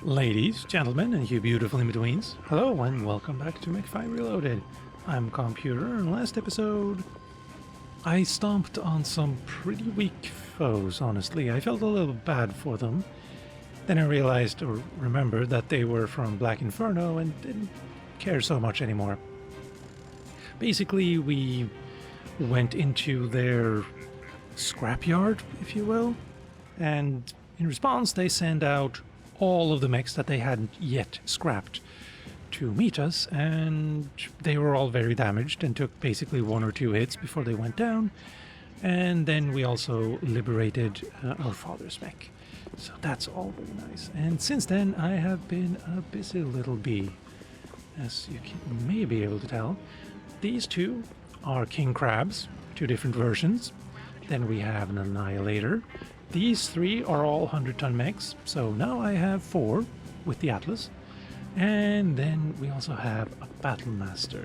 Ladies, gentlemen, and you beautiful in-betweens, hello and welcome back to MW5 Reloaded. I'm Calmputer, and last episode I stomped on some pretty weak foes, honestly. I felt a little bad for them. Then I realized, or remembered, that they were from Black Inferno and didn't care so much anymore. Basically, we went into their scrapyard, if you will, and in response they sent out all of the mechs that they hadn't yet scrapped to meet us, and they were all very damaged and took basically one or two hits before they went down. And then we also liberated our father's mech. So that's all very nice. And since then I have been a busy little bee, as you may be able to tell. These two are King Crabs, two different versions. Then we have an Annihilator. These three are all 100-ton mechs, so now I have 4 with the Atlas. And then we also have a Battlemaster.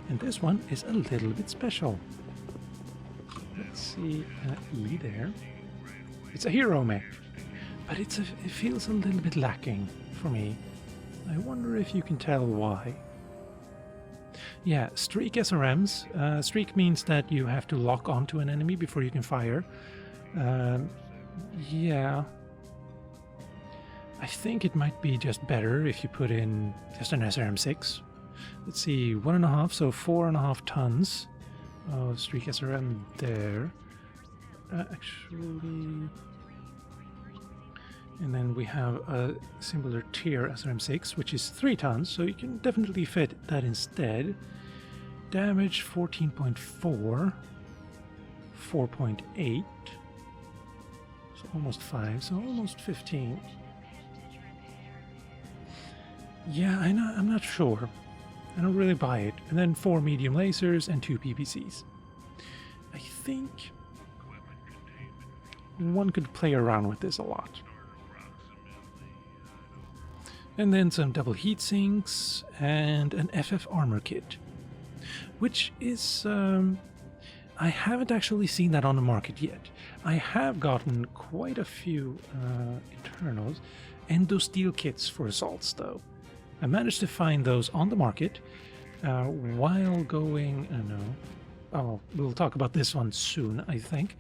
And this one is a little bit special. Let's see, E there. It's a hero mech, but it feels a little bit lacking for me. I wonder if you can tell why. Yeah, streak SRMs. Streak means that you have to lock onto an enemy before you can fire. Yeah, I think it might be just better if you put in just an SRM6. Let's see, 1.5, so 4.5 tons of streak SRM there. Actually, and then we have a similar tier SRM6, which is 3 tons, so you can definitely fit that instead. Damage 14.4, 4.8. Almost 5, so almost 15. Yeah, I'm not sure. I don't really buy it. And then 4 medium lasers and 2 PPCs. I think one could play around with this a lot. And then some double heat sinks and an FF armor kit, which is I haven't actually seen that on the market yet. I have gotten quite a few internals, endo-steel kits for assaults though. I managed to find those on the market while going, we'll talk about this one soon, I think.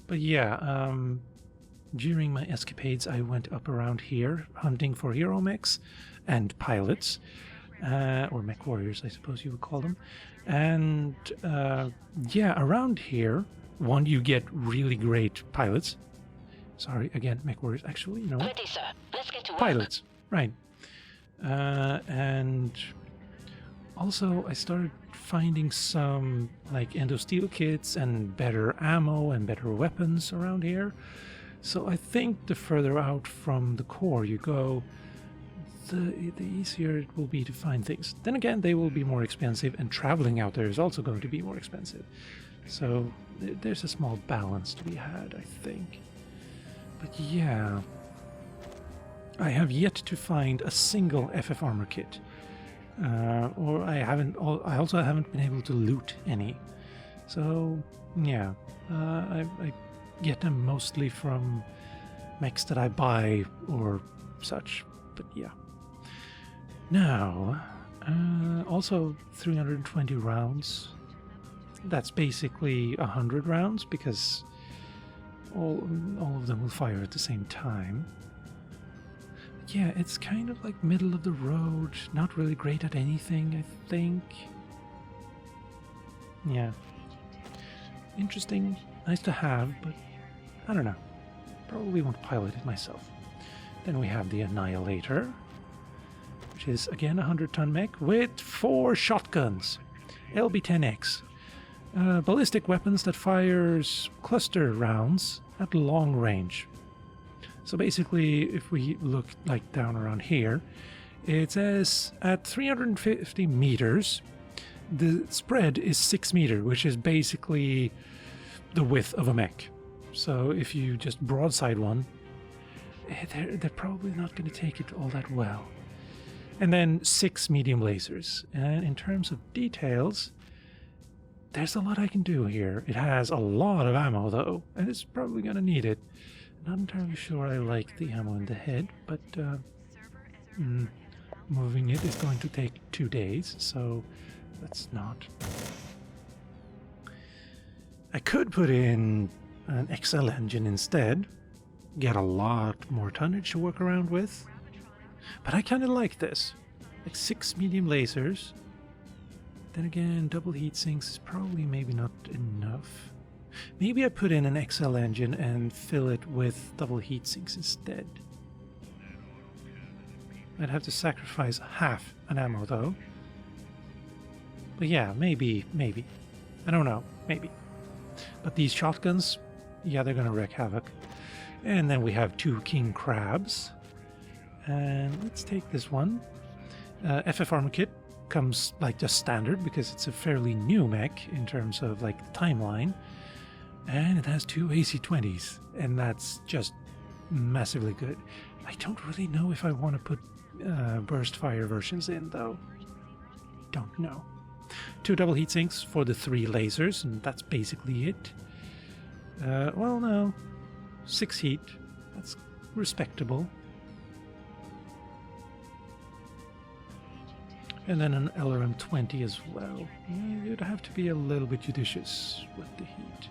But yeah, during my escapades I went up around here hunting for hero mechs and pilots, or Mechwarriors I suppose you would call them. And yeah, around here, one, you get really great pilots. Sorry, again, Mechwarriors. Actually, you know what? Ready, sir. Let's get to work. Pilots, right. And also I started finding some like endo-steel kits and better ammo and better weapons around here. So I think the further out from the core you go, the easier it will be to find things. Then again, they will be more expensive, and traveling out there is also going to be more expensive. So there's a small balance to be had, I think. But yeah, I have yet to find a single FF armor kit, or I also haven't been able to loot any. So yeah, I get them mostly from mechs that I buy or such. But yeah. Now, also 320 rounds. That's basically 100 rounds because all of them will fire at the same time. But yeah, it's kind of like middle of the road, not really great at anything, I think. Yeah. Interesting, nice to have, but I don't know. Probably won't pilot it myself. Then we have the Annihilator, which is again a 100-ton mech with 4 shotguns, LB-10X, ballistic weapons that fires cluster rounds at long range. So basically, if we look like down around here, it says at 350 meters, the spread is 6 meters, which is basically the width of a mech. So if you just broadside one, they're probably not going to take it all that well. And then 6 medium lasers. And in terms of details, there's a lot I can do here. It has a lot of ammo though, and it's probably going to need it. Not entirely sure I like the ammo in the head, but moving it is going to take 2 days, so that's not... I could put in an XL engine instead, get a lot more tonnage to work around with, but I kind of like this. Like 6 medium lasers. Then again, double heat sinks is probably maybe not enough. Maybe I put in an XL engine and fill it with double heat sinks instead. I'd have to sacrifice half an ammo though. But yeah, maybe. I don't know, maybe. But these shotguns, yeah, they're gonna wreak havoc. And then we have 2 king crabs. And let's take this one. FF armor kit comes like just standard because it's a fairly new mech in terms of like the timeline. And it has 2 AC-20s, and that's just massively good. I don't really know if I want to put burst fire versions in though. Don't know. 2 double heat sinks for the 3 lasers, and that's basically it. Well, no. 6 heat. That's respectable. And then an LRM-20 as well. You'd have to be a little bit judicious with the heat.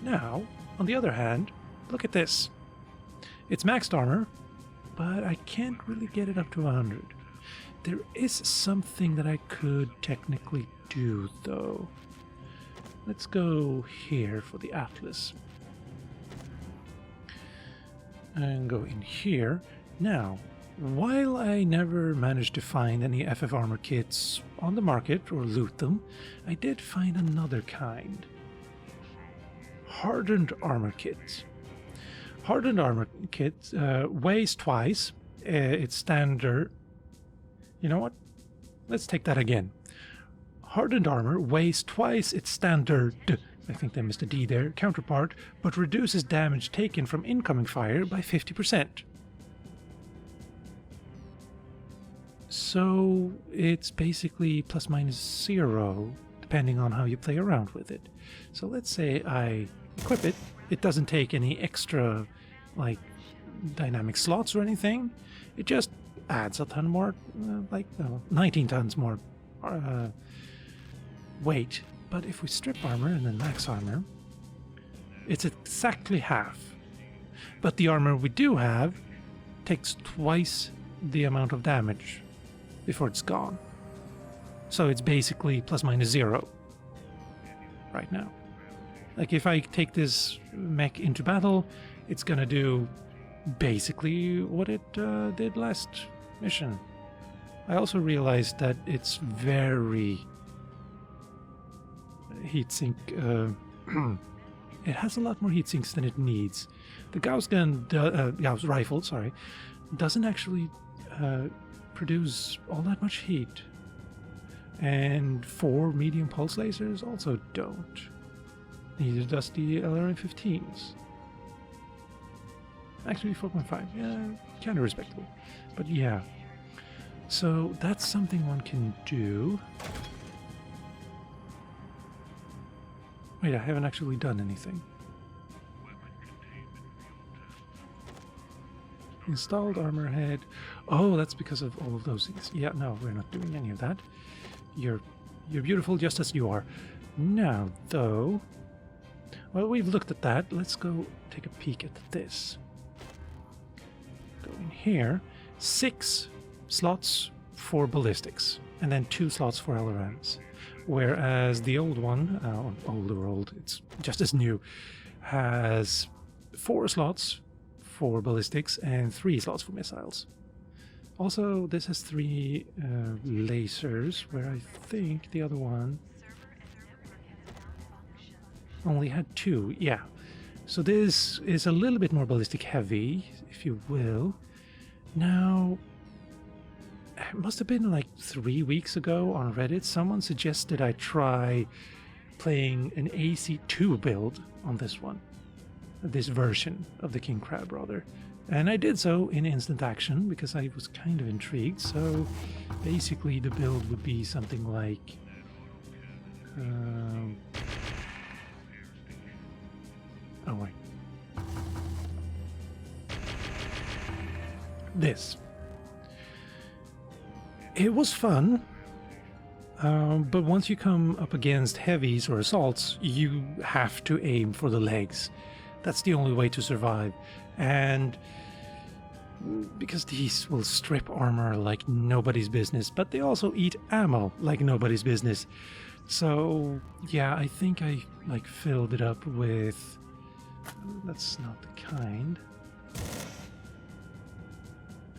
Now, on the other hand, look at this. It's maxed armor, but I can't really get it up to 100. There is something that I could technically do, though. Let's go here for the Atlas. And go in here. Now, while I never managed to find any FF armor kits on the market or loot them, I did find another kind. Hardened armor kits. Hardened armor kit weighs twice its standard. You know what? Let's take that again. Hardened armor weighs twice its standard, I think they missed a D there, counterpart, but reduces damage taken from incoming fire by 50%. So it's basically plus minus 0, depending on how you play around with it. So let's say I equip it. It doesn't take any extra, like, dynamic slots or anything. It just adds a ton more, 19 tons more weight. But if we strip armor and then max armor, it's exactly half. But the armor we do have takes twice the amount of damage before it's gone. So it's basically plus minus 0 right now. Like if I take this mech into battle, it's gonna do basically what it did last mission. I also realized that it's very heatsink. It has a lot more heat sinks than it needs. The Gauss gun, Gauss rifle, sorry, doesn't actually produce all that much heat, and 4 medium pulse lasers also don't. Neither does the LRM-15s. Actually, 4.5, yeah, kind of respectable. But yeah, so that's something one can do. Wait, I haven't actually done anything. Installed armor head. Oh, that's because of all of those things. Yeah, no, we're not doing any of that. You're beautiful just as you are. Now, though, well, we've looked at that. Let's go take a peek at this. Go in here. 6 slots for ballistics, and then 2 slots for LRMs. Whereas the old one, old, it's just as new, has 4 slots for ballistics and 3 slots for missiles. Also, this has 3 lasers, where I think the other one only had 2. Yeah, so this is a little bit more ballistic heavy, if you will. Now, it must have been like 3 weeks ago on Reddit, someone suggested I try playing an AC2 build on this one. This version of the King Crab, rather. And I did so in instant action because I was kind of intrigued. So basically the build would be something like oh wait, It was fun, but once you come up against heavies or assaults, you have to aim for the legs. That's the only way to survive. And because these will strip armor like nobody's business, but they also eat ammo like nobody's business. So yeah, I think I like filled it up with... That's not the kind.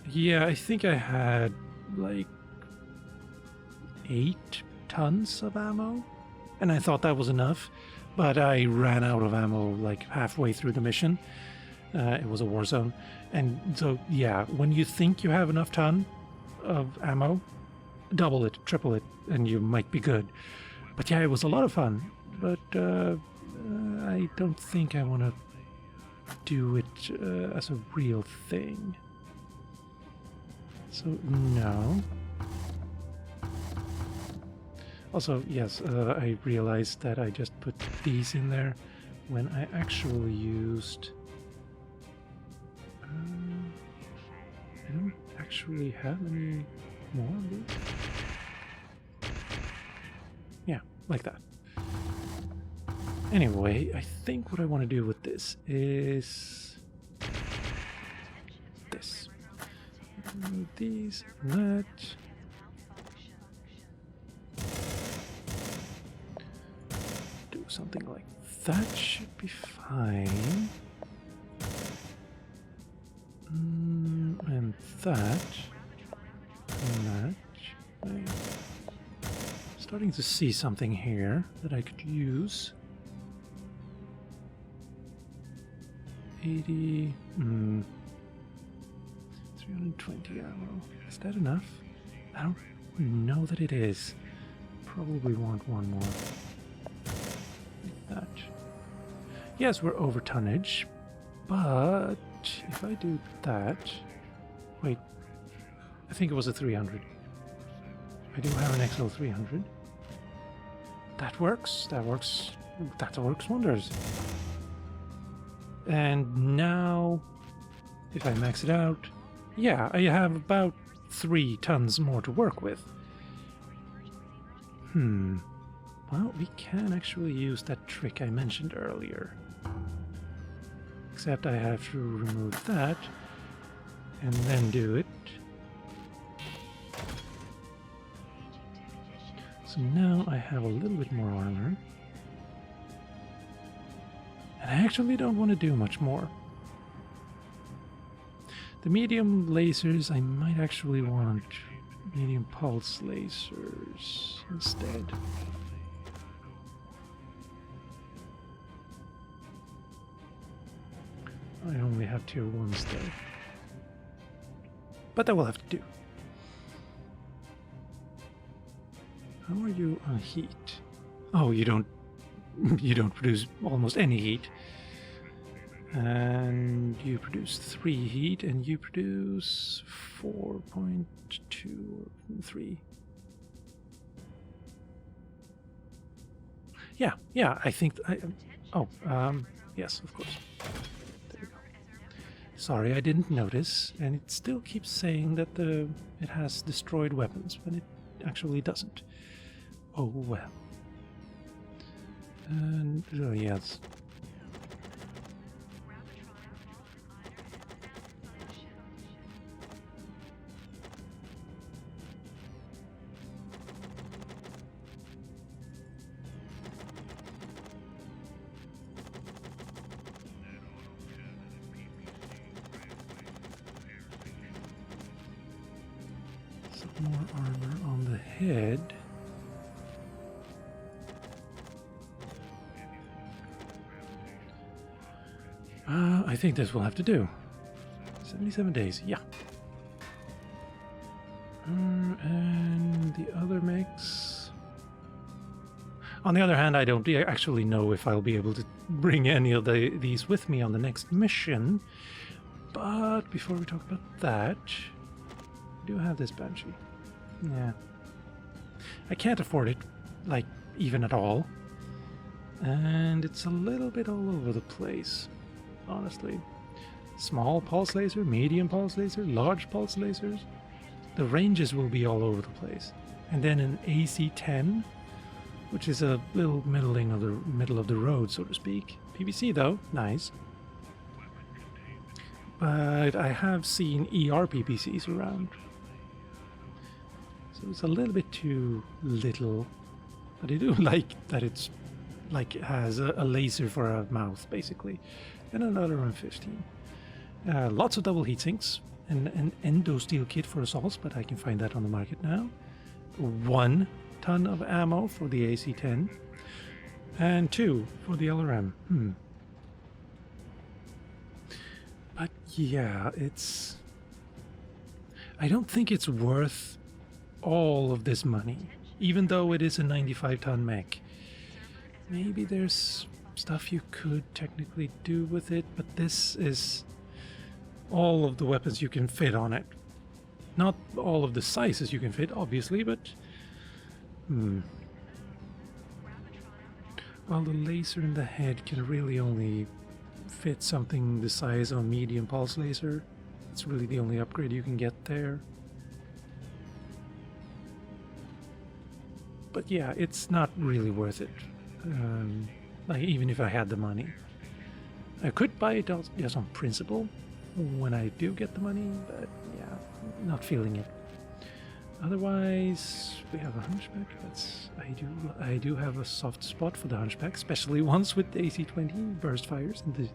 Yeah, I think I had like 8 tons of ammo, and I thought that was enough, but I ran out of ammo like halfway through the mission. It was a war zone, and so yeah, when you think you have enough ton of ammo, double it, triple it, and you might be good. But yeah, it was a lot of fun, but I don't think I want to do it as a real thing. So no. Also, yes, I realized that I just put these in there when I actually used... I don't actually have any more of these. Yeah, like that. Anyway, I think what I want to do with this is... this. These and that. Do something like that should be fine. And that. And that. I'm starting to see something here that I could use. 80. 320 ammo. Is that enough? I don't know that it is. Probably want one more. Like that. Yes, we're over tonnage, but if I do that... Wait, I think it was a 300. I do have an XL 300. That works. That works. That works wonders. And now, if I max it out, yeah, I have about 3 tons more to work with. Well, we can actually use that trick I mentioned earlier. Except I have to remove that and then do it. So now I have a little bit more armor. And I actually don't want to do much more. The medium lasers, I might actually want medium pulse lasers instead. I only have tier 1s though. But that will have to do. How are you on heat? Oh, you don't produce almost any heat. And you produce 3 heat, and you produce 4.2 or 3. Yeah, I think yes, of course. There we go. Sorry, I didn't notice, and it still keeps saying that it has destroyed weapons, when it actually doesn't. Oh well. And yes. Some more armor on the head. I think this will have to do. 77 days, yeah. And the other mechs... On the other hand, I don't actually know if I'll be able to bring any of these with me on the next mission. But before we talk about that, I do have this Banshee. Yeah. I can't afford it, like, even at all. And it's a little bit all over the place, honestly. Small pulse laser, medium pulse laser, large pulse lasers. the ranges will be all over the place. And then an AC-10, which is a little middle of the road, so to speak. PVC though, nice. But I have seen ER PPCs around. So it's a little bit too little. But I do like that it's like it has a laser for a mouth, basically. And another M15. Lots of double heatsinks. And an endo steel kit for assaults, but I can find that on the market now. 1 ton of ammo for the AC-10. And 2 for the LRM. But yeah, it's... I don't think it's worth all of this money, even though it is a 95-ton mech. Maybe there's stuff you could technically do with it, but this is all of the weapons you can fit on it. Not all of the sizes you can fit, obviously, but... Well, the laser in the head can really only fit something the size of a medium pulse laser. It's really the only upgrade you can get there. But yeah, it's not really worth it. Like, even if I had the money. I could buy it just on principle when I do get the money, but yeah, not feeling it. Otherwise, we have a hunchback. I do have a soft spot for the hunchback, especially ones with the AC-20 burst fires in the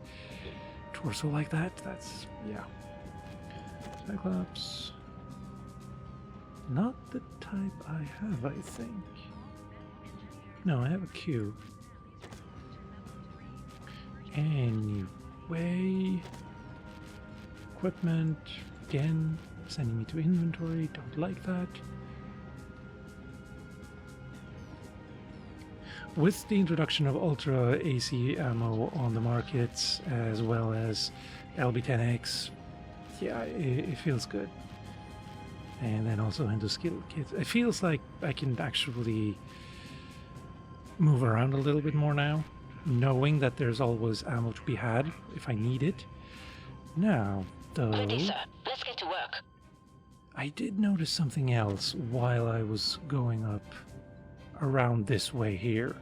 torso like that. That's, yeah. Cyclops. Not the type I have, I think. No, I have a Q. Anyway, equipment, again, sending me to inventory, don't like that. With the introduction of Ultra AC ammo on the market, as well as LB10X, yeah, it feels good. And then also into skill kits. It feels like I can actually move around a little bit more now, knowing that there's always ammo to be had if I need it. Now, though... Ready, sir. Let's get to work. I did notice something else while I was going up around this way here.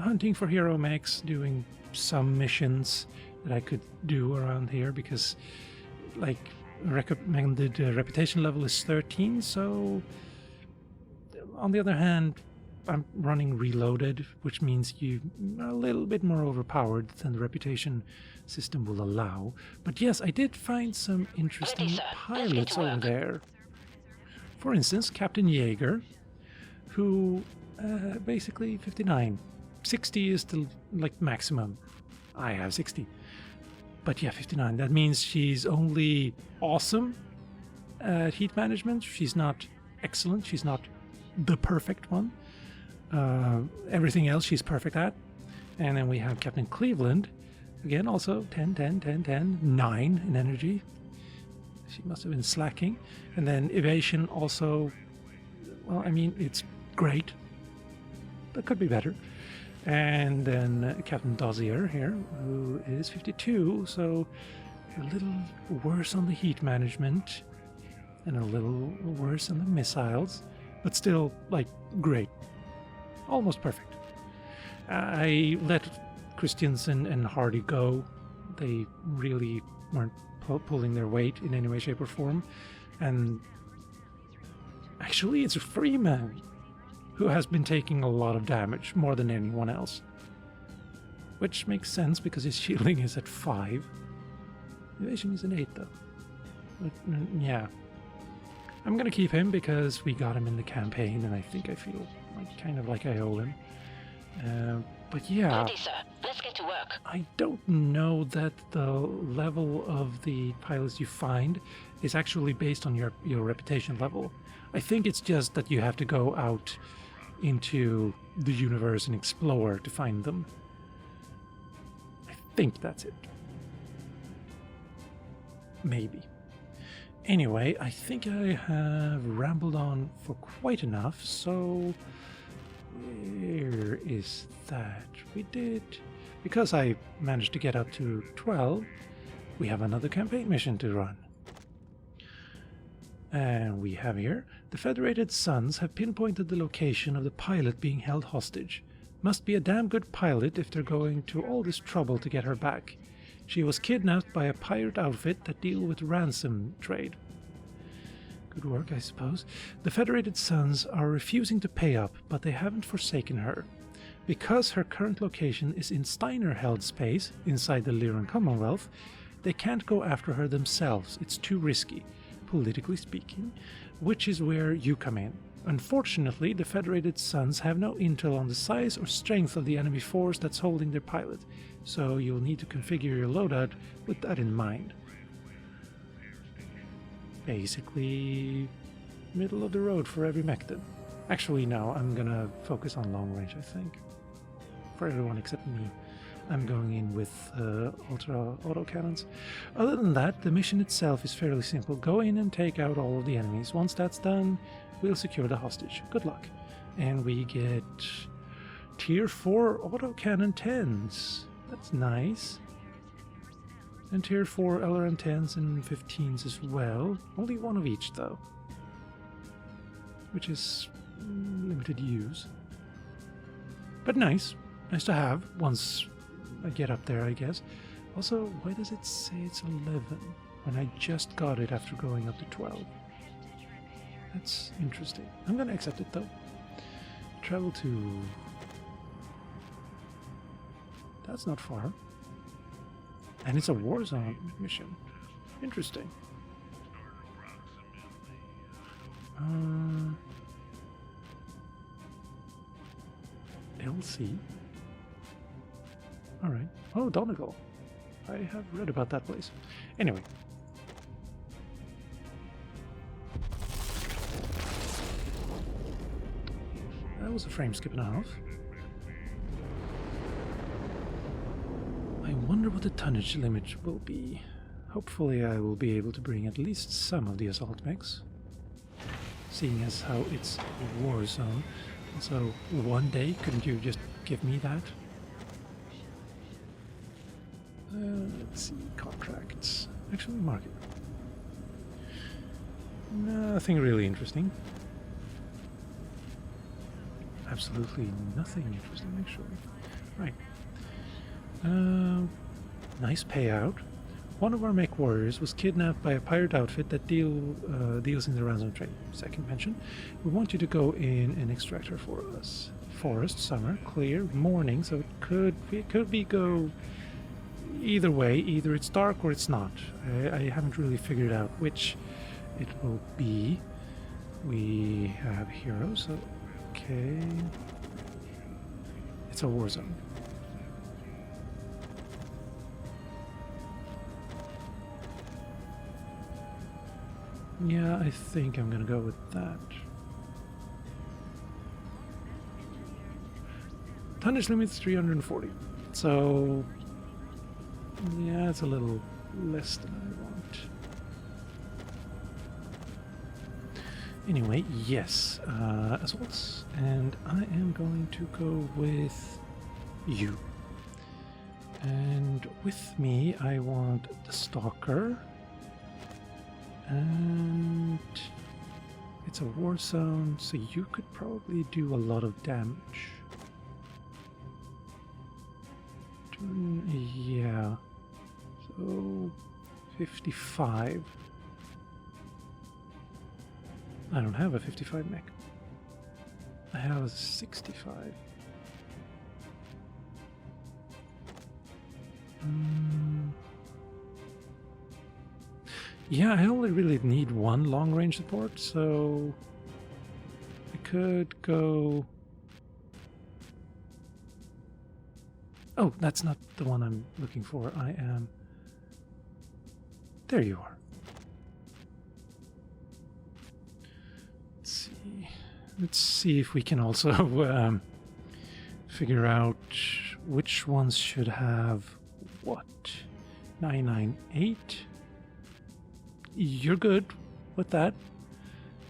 Hunting for hero mechs, doing some missions that I could do around here, because, like, recommended reputation level is 13, so... On the other hand, I'm running Reloaded, which means you're a little bit more overpowered than the reputation system will allow. But yes, I did find some interesting pilots over there. For instance, Captain Jaeger, who basically 59. 60 is the like maximum. I have 60. But yeah, 59. That means she's only awesome at heat management. She's not excellent. She's not the perfect one. Everything else she's perfect at. And then we have Captain Cleveland, again also 10, 10, 10, 10, 9 in energy. She must have been slacking. And then evasion also, well, I mean, it's great, but could be better. And then Captain Dozier here, who is 52, so a little worse on the heat management and a little worse on the missiles, but still, like, great. Almost perfect. I let Christiansen and Hardy go. They really weren't pulling their weight in any way, shape, or form. And actually, it's Freeman who has been taking a lot of damage, more than anyone else. Which makes sense, because his shielding is at 5. Evasion is an 8, though. But, yeah. I'm gonna keep him because we got him in the campaign, and I think I feel kind of like I owe him. But yeah, Ready, sir. Let's get to work. I don't know that the level of the pilots you find is actually based on your reputation level. I think it's just that you have to go out into the universe and explore to find them. I think that's it. Maybe. Anyway, I think I have rambled on for quite enough, so where is that? We did, because I managed to get up to 12, we have another campaign mission to run. And we have here, the Federated Sons have pinpointed the location of the pilot being held hostage. Must be a damn good pilot if they're going to all this trouble to get her back. She was kidnapped by a pirate outfit that deal with ransom trade. Good work, I suppose. The Federated Sons are refusing to pay up, but they haven't forsaken her. Because her current location is in Steiner-held space, inside the Lyran Commonwealth, they can't go after her themselves. It's too risky, politically speaking, which is where you come in. Unfortunately, the Federated Sons have no intel on the size or strength of the enemy force that's holding their pilot, so you'll need to configure your loadout with that in mind. Basically, middle of the road for every mech then. Actually, no, I'm gonna focus on long range, I think. For everyone except me. I'm going in with ultra autocannons. Other than that, the mission itself is fairly simple. Go in and take out all of the enemies. Once that's done, we'll secure the hostage. Good luck. And we get tier 4 autocannon 10s. That's nice. And tier 4 LRM 10s and 15s as well. Only one of each though. Which is limited use. But nice. Nice to have once I get up there, I guess. Also, why does it say it's 11 when I just got it after going up to 12? That's interesting. I'm gonna accept it though. Travel to... That's not far. And it's a war zone mission. Interesting. LC. Alright. Oh, Donegal. I have read about that place. Anyway. That was a frame skip and a half. I wonder what the tonnage limit will be. Hopefully I will be able to bring at least some of the assault mechs. Seeing as how it's a war zone. So one day, couldn't you just give me that? Let's see, contracts. Actually, market. Nothing really interesting. Absolutely nothing interesting, actually. Right. Nice payout. One of our Mechwarriors was kidnapped by a pirate outfit that deals in the ransom trade. Second mention. We want you to go in and extract her for us. Forest, summer, clear, morning, so it could be go either way. Either it's dark or it's not. I haven't really figured out which it will be. We have heroes, so okay. It's a war zone. Yeah, I think I'm gonna go with that. Tonnage limit is 340. So, yeah, it's a little less than I want. Anyway, yes, assaults, and I am going to go with you. And with me, I want the Stalker. And it's a war zone, so you could probably do a lot of damage. Yeah. So 55. I don't have a 55 mech. I have a 65. Yeah, I only really need one long-range support, so I could go... Oh, that's not the one I'm looking for. I am... There you are. Let's see if we can also figure out which ones should have what. 998. You're good with that.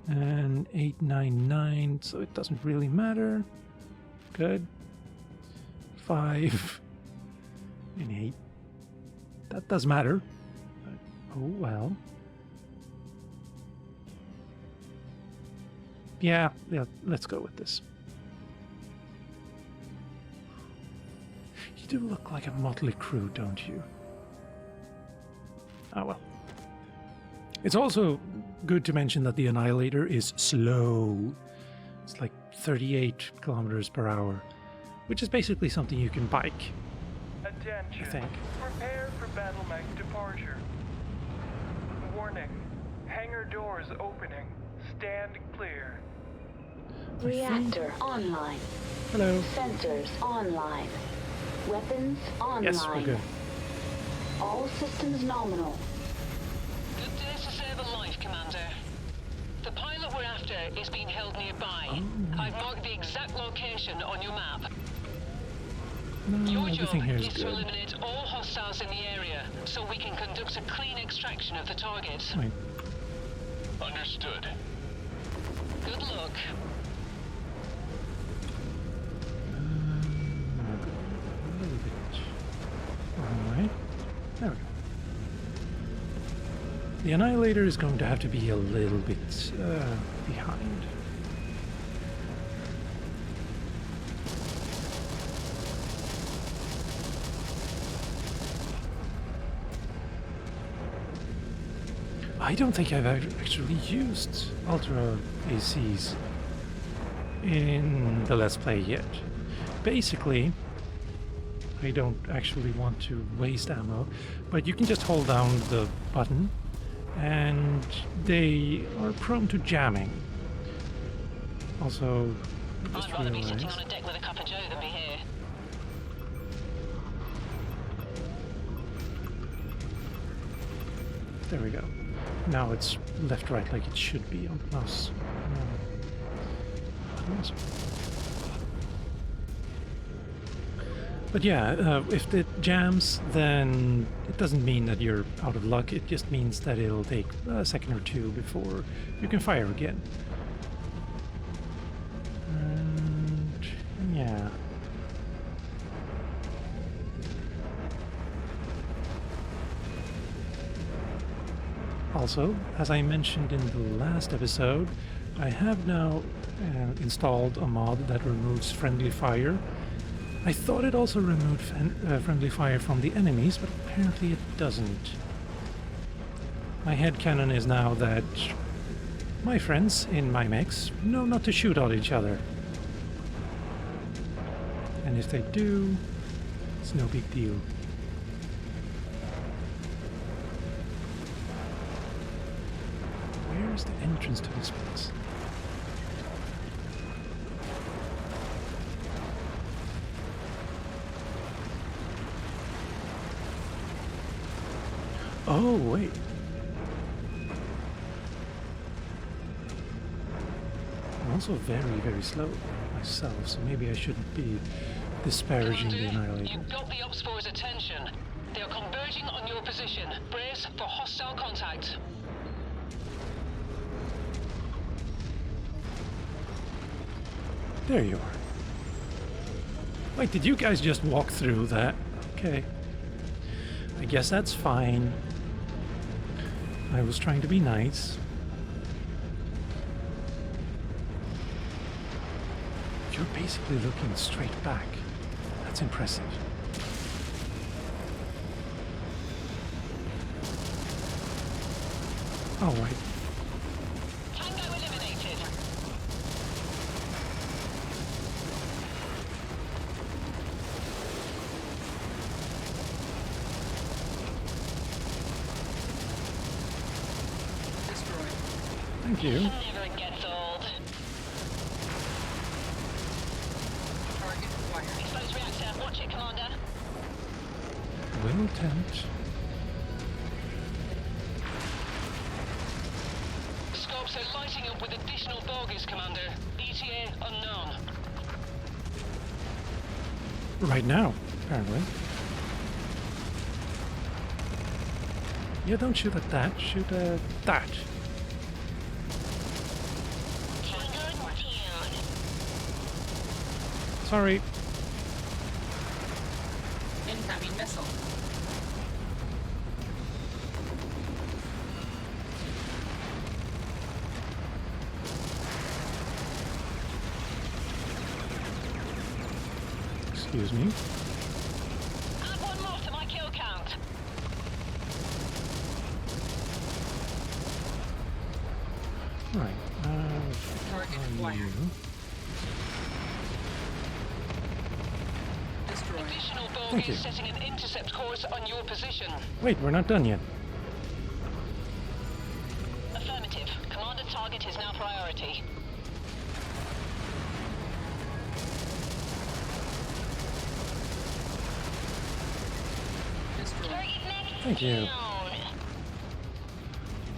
And 899, so it doesn't really matter. Good. 5 and 8. That does matter. But, oh well. Yeah, let's go with this. You do look like a motley crew, don't you? Oh well. It's also good to mention that the Annihilator is slow. It's like 38 kilometers per hour, which is basically something you can bike. Attention. I think. Prepare for Battlemaster departure. Warning. Hangar doors opening. Stand clear. Reactor online. Hello. Sensors online. Weapons online. Yes, we're good. All systems nominal. Good day to save a life, Commander. The pilot we're after is being held nearby. Oh. I've marked the exact location on your map. No, Your job everything here is is to good. eliminate all hostiles in the area, so we can conduct a clean extraction of the target. Wait. Understood. Good luck. A little bit. Alright. There we go. The Annihilator is going to have to be a little bit behind. I don't think I've actually used Ultra ACs in the Let's Play yet. Basically, I don't actually want to waste ammo, but you can just hold down the button and they are prone to jamming. Also, I just I'd rather be sitting realized... on a deck with a cup of joe than be here. There we go. Now it's left-right like it should be on plus. Yes. But yeah, if it jams, then it doesn't mean that you're out of luck. It just means that it'll take a second or two before you can fire again. And yeah. Also, as I mentioned in the last episode, I have now installed a mod that removes friendly fire. I thought it also removed friendly fire from the enemies, but apparently it doesn't. My headcanon is now that my friends in my mechs know not to shoot at each other. And if they do, it's no big deal. Where's the entrance to this place? Oh, wait. I'm also very, very slow myself, so maybe I shouldn't be disparaging the Annihilator. You've got the Ops Force's attention. They are converging on your position. Brace for hostile contact. There you are. Wait, did you guys just walk through that? Okay. I guess that's fine. I was trying to be nice. You're basically looking straight back. That's impressive. Oh, right. Tango eliminated. Thank you. Never gets old. Exposed reactor. Watch it, Commander. Will attempt. Scopes are lighting up with additional bogies, Commander. ETA unknown. Right now, apparently. Yeah, don't shoot at that. Shoot at that. Tango down. Sorry. Incoming missile. Excuse me. Add one more to my kill count. Right. Target on acquired. you. Destroyed. Additional Thank you. bogies setting an intercept course on your position. Wait, we're not done yet. Affirmative. Commander target is now priority. Destroyed. Target next Thank you. down.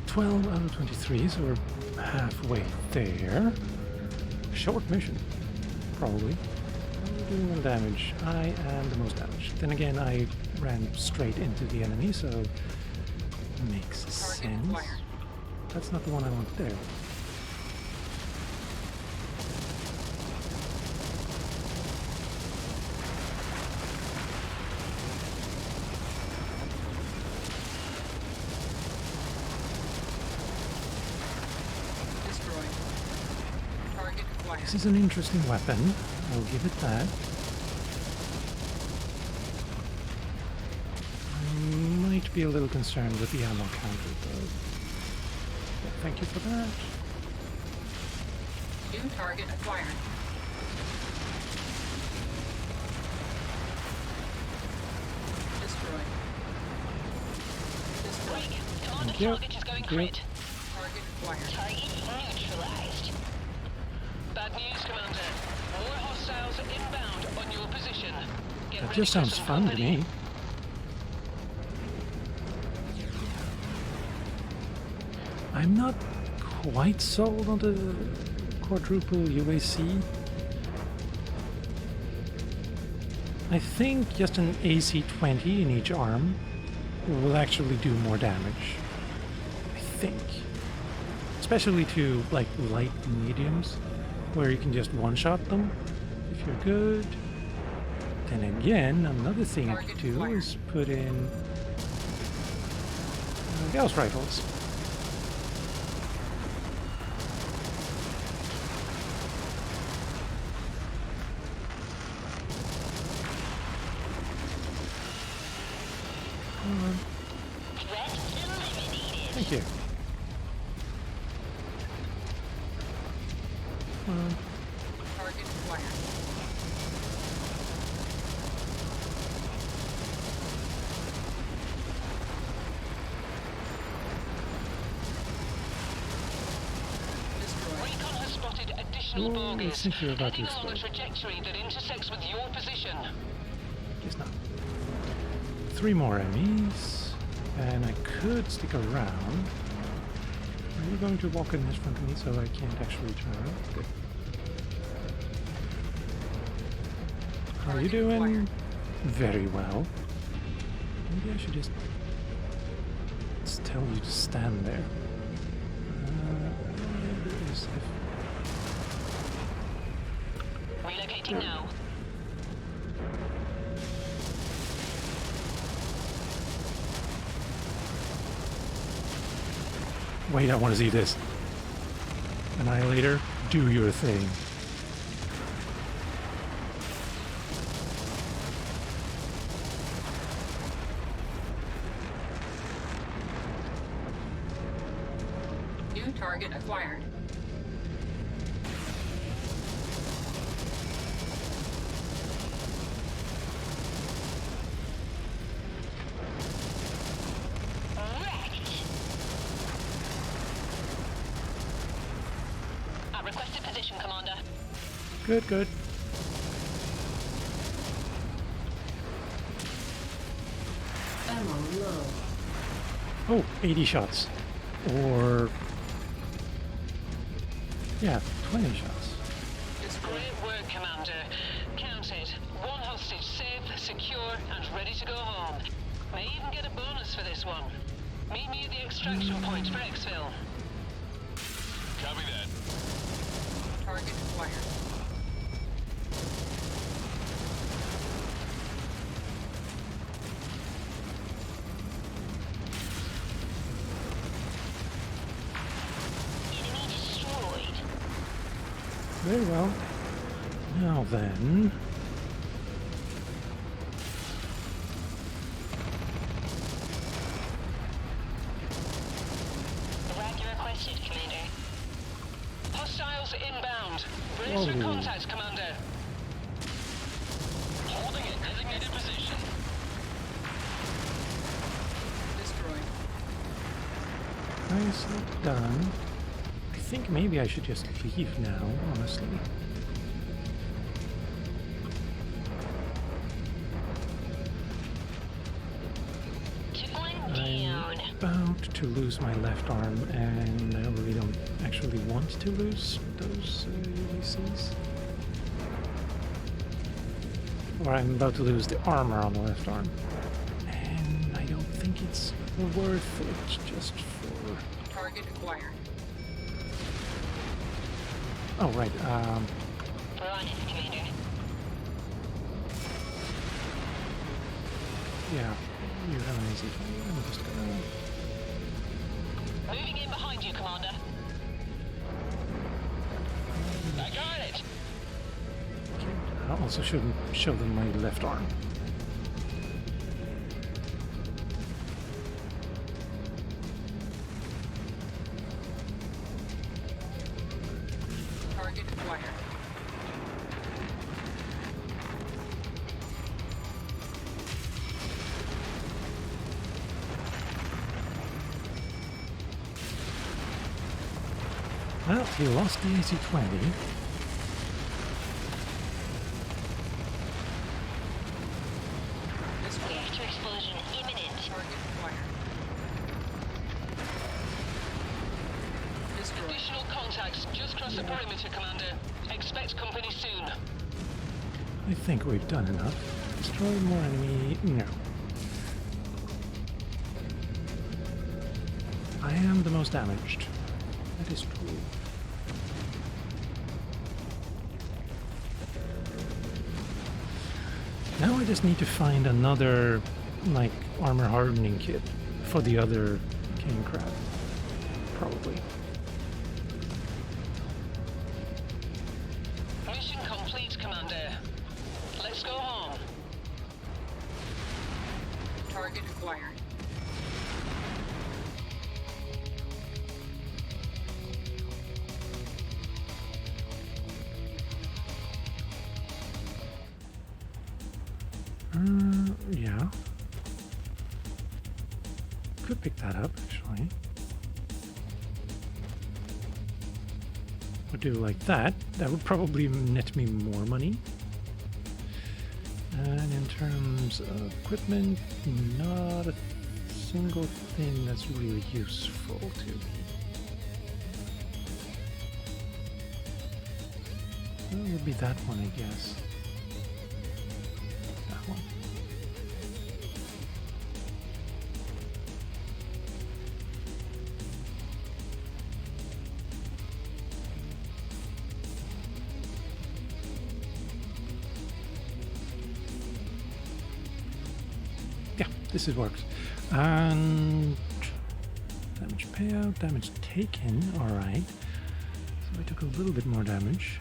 12 out of 23, so we're halfway there. Short mission, probably. How are we doing on damage? I am the most damaged. Then again, I ran straight into the enemy, so makes Target sense. acquired. That's not the one I want there. Destroyed. Target acquired. This is an interesting weapon. I'll give it that. I might be a little concerned with the ammo counter, though. But thank you for that. New target acquired. Destroyed. Destroyed. Commander Thank you. target is going Thank you. crit. Target acquired. Target neutralized. Bad news, Commander. More hostiles inbound on your position. Get That ready just for sounds some fun to company. me. I'm not quite sold on the quadruple UAC. I think just an AC-20 in each arm will actually do more damage. I think. Especially to, like, light mediums, where you can just one-shot them if you're good. Then again, another thing I could do is put in Gauss rifles. Threat eliminated. Thank you. Target acquired. Recon has spotted additional Oh, I bogies think you're about to heading on a explode. trajectory that intersects with your position. Guess not. 3 more enemies, and I could stick around. Are you going to walk in front of me so I can't actually turn around? Good. How are you doing? Very well. Maybe I should just tell you to stand there. Relocating now. Wait, I want to see this. Annihilator, do your thing. New target acquired. Wrecked. At requested position, Commander. Good, good. Ammo low. Oh, 80 shots. Or... yeah, 20 shots. Great work, Commander. Count it. One hostage safe, secure, and ready to go home. May even get a bonus for this one. Meet me at the extraction point for exfil. Copy that. Target acquired. Enemy destroyed. Very well. Now then... Gas inbound. Brace for Whoa. contact, Commander. Holding a designated position. Destroyed. Nicely done. I think maybe I should just leave now, honestly. I'm about to lose my left arm, and I really don't actually want to lose those UACs. Or I'm about to lose the armor on the left arm. And I don't think it's worth it just for... Target acquired. Oh, right, We're on it, Commander. yeah, you have an easy thing. I'm just gonna... Moving in behind you, Commander. I got it. I also shouldn't show them my left arm. Target acquired. Well, he lost the AC-20. Reactor explosion imminent. Target acquired. Destroyed. Additional contacts just cross the perimeter, Commander. Expect company soon. I think we've done enough. Destroy more enemy... No. I am the most damaged. That is true. Now I just need to find another, like, armor hardening kit for the other king crab. Probably. Mission complete, Commander. Let's go home. Target acquired. Yeah. Could pick that up, actually. Would do like that. That would probably net me more money. And in terms of equipment, not a single thing that's really useful to me. Well, it would be that one, I guess. That one. Yeah, this is works. And damage payout, damage taken, alright. So I took a little bit more damage.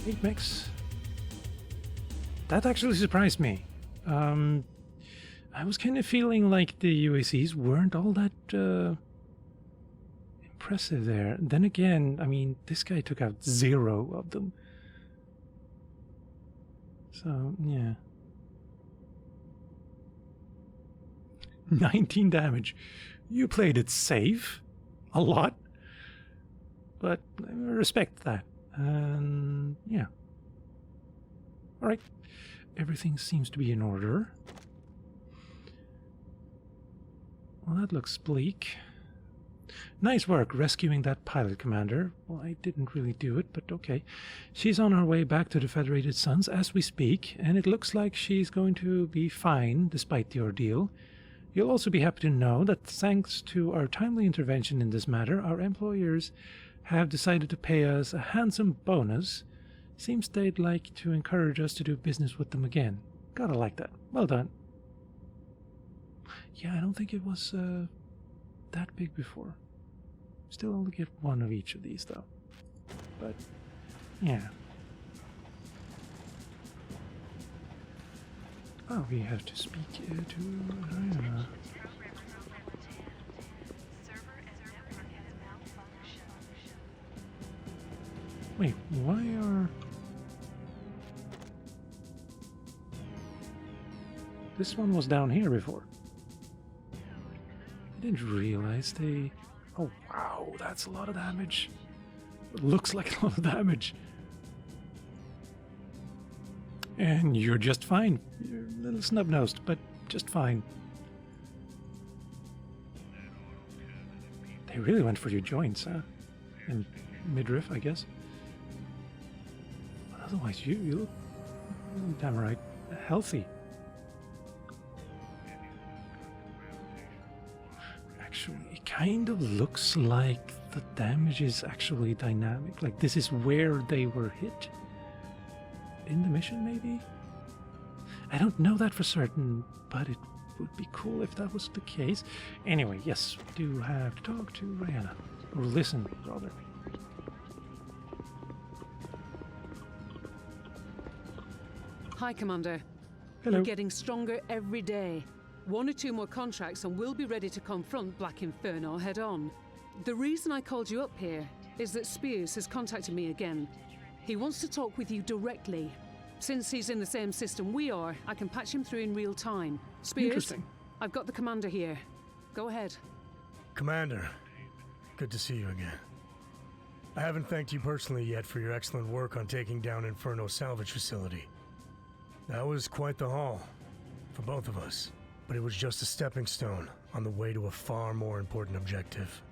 8 mechs. That actually surprised me. I was kind of feeling like the UACs weren't all that impressive there. Then again, I mean, this guy took out 0 of them. So, yeah. 19 damage. You played it safe. A lot. But I respect that. And yeah. Alright. Everything seems to be in order. Well, that looks bleak. Nice work rescuing that pilot, Commander. Well, I didn't really do it, but okay. She's on her way back to the Federated Suns as we speak, and it looks like she's going to be fine despite the ordeal. You'll also be happy to know that thanks to our timely intervention in this matter, our employers have decided to pay us a handsome bonus. Seems they'd like to encourage us to do business with them again. Gotta like that. Well done. Yeah, I don't think it was that big before. Still only get one of each of these, though. But, yeah. Oh, we have to speak to Ryana. Wait, why are... This one was down here before. I didn't realize they... Oh, wow, that's a lot of damage. It looks like a lot of damage. And you're just fine. You're a little snub-nosed, but just fine. They really went for your joints, huh? And midriff, I guess. But otherwise, you look damn right healthy. Actually, it kind of looks like the damage is actually dynamic. Like this is where they were hit. In the mission, maybe? I don't know that for certain, but it would be cool if that was the case. Anyway, yes, we do have to talk to Ryana. Or listen, rather. Hi, Commander. Hello. We're getting stronger every day. 1 or 2 more contracts and we'll be ready to confront Black Inferno head-on. The reason I called you up here is that Spears has contacted me again. He wants to talk with you directly. Since he's in the same system we are, I can patch him through in real time. Spears, Interesting. I've got the commander here. Go ahead. Commander, good to see you again. I haven't thanked you personally yet for your excellent work on taking down Inferno's salvage facility. That was quite the haul, for both of us. But it was just a stepping stone on the way to a far more important objective,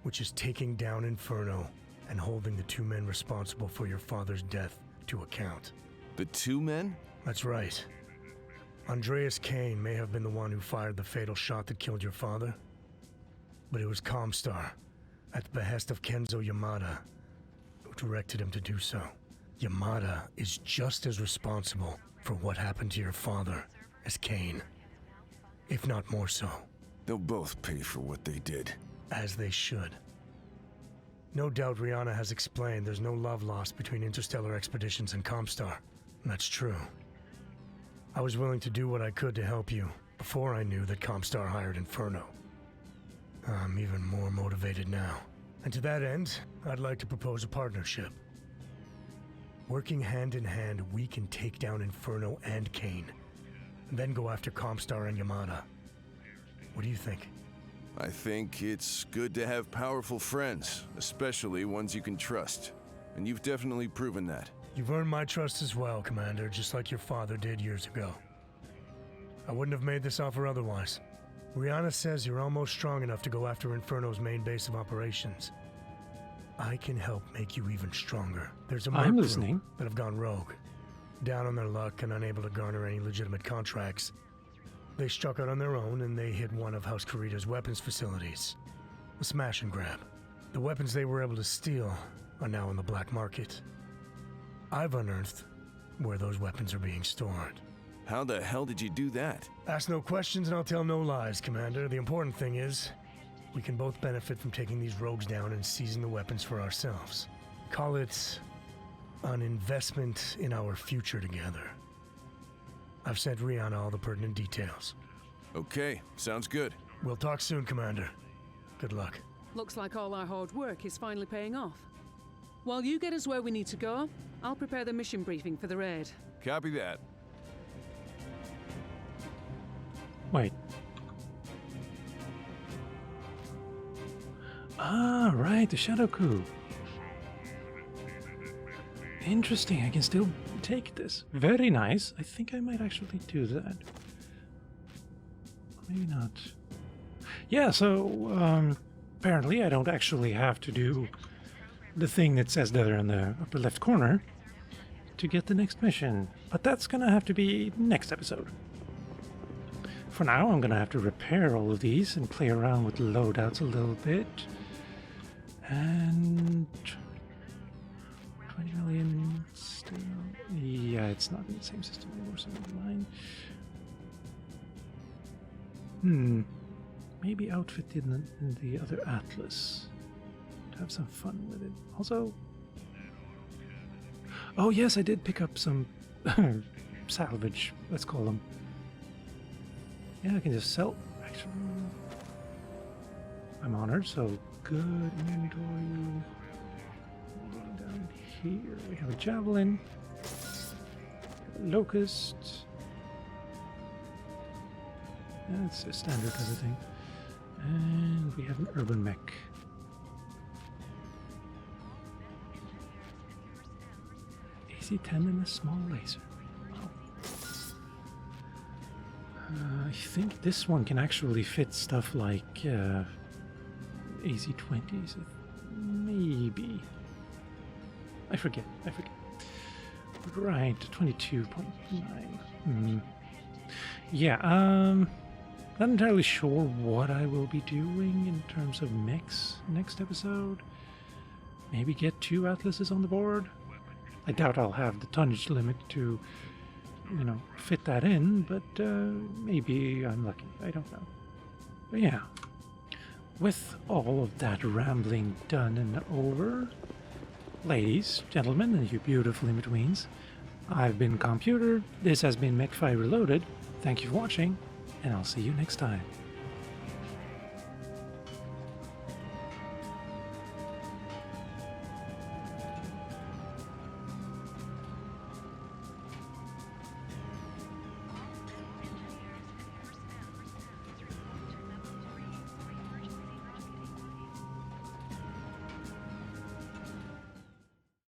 which is taking down Inferno and holding the 2 men responsible for your father's death to account. The 2 men? That's right. Andreas Kane may have been the one who fired the fatal shot that killed your father, but it was Comstar, at the behest of Kenzo Yamada, who directed him to do so. Yamada is just as responsible for what happened to your father as Kane, if not more so. They'll both pay for what they did. As they should. No doubt Ryana has explained there's no love lost between interstellar expeditions and Comstar. That's true. I was willing to do what I could to help you before I knew that Comstar hired Inferno. I'm even more motivated now. And to that end, I'd like to propose a partnership. Working hand in hand, we can take down Inferno and Kane, and then go after Comstar and Yamada. What do you think? I think it's good to have powerful friends, especially ones you can trust. And you've definitely proven that. You've earned my trust as well, Commander, just like your father did years ago. I wouldn't have made this offer otherwise. Ryana says you're almost strong enough to go after Inferno's main base of operations. I can help make you even stronger. There's a Merc I'm group listening. that have gone rogue. Down on their luck and unable to garner any legitimate contracts. They struck out on their own and they hit one of House Kurita's weapons facilities. A smash and grab. The weapons they were able to steal are now in the black market. I've unearthed where those weapons are being stored. How the hell did you do that? Ask no questions and I'll tell no lies, Commander. The important thing is, we can both benefit from taking these rogues down and seizing the weapons for ourselves. Call it an investment in our future together. I've sent Ryana all the pertinent details. Okay, sounds good. We'll talk soon, Commander. Good luck. Looks like all our hard work is finally paying off. While you get us where we need to go, I'll prepare the mission briefing for the raid. Copy that. Wait. Ah, right, the Shadow Coup. Interesting, I can still take this. Very nice. I think I might actually do that. Maybe not. Yeah, so, apparently I don't actually have to do the thing that says there in the upper left corner to get the next mission. But that's gonna have to be next episode. For now, I'm gonna have to repair all of these and play around with the loadouts a little bit. And 20 million still. Yeah, it's not in the same system anymore, so never mind. Maybe outfit in the other Atlas. To have some fun with it. Also, oh yes, I did pick up some salvage, let's call them. Yeah, I can just sell. Actually, I'm honored, so good inventory. Down here we have a Javelin, Locust. That's a standard everything. And we have an Urban Mech. AC-10 and a small laser. Wow. I think this one can actually fit stuff like AC-20s. Maybe. I forget. Right, 22.9. Yeah, not entirely sure what I will be doing in terms of mechs next episode. Maybe get 2 Atlases on the board. I doubt I'll have the tonnage limit to, you know, fit that in, but maybe I'm lucky. I don't know. But yeah, with all of that rambling done and over, ladies, gentlemen, and you beautiful in-betweens, I've been Calmputer, this has been MW5 Reloaded, thank you for watching, and I'll see you next time.